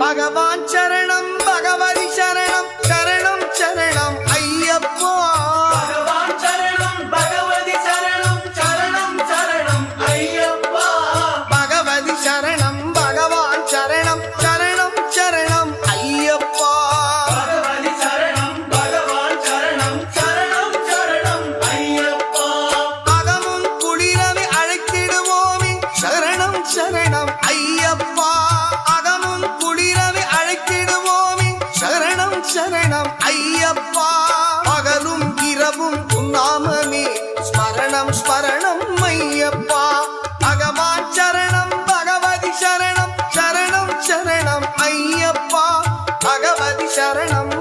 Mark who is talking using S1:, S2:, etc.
S1: பகவான் சரணம் பகவதி சரணம் சரணம் சரணம் ஐயப்பா
S2: பகவான் சரணம் பகவதி சரணம் சரணம் சரணம் ஐயப்பா
S1: பகவதி சரணம் பகவான் சரணம் சரணம் சரணம் ஐயப்பா
S2: பகவதி சரணம் பகவான் சரணம் சரணம் சரணம் ஐயப்பா
S1: அகமும் குளிரவை அழைத்திடுவோமே சரணம் சரணம் ஐயப்பா அகமும் குளிரவை அழைத்திடுவோமே சரணம் சரணம் ஐயப்பா பகலும் இரவும் உன்னாமமே ஸ்மரணம் ஸ்மரணம் ஐயப்பா பகவான் சரணம் பகவதி சரணம் சரணம் சரணம் ஐயப்பா பகவதி சரணம்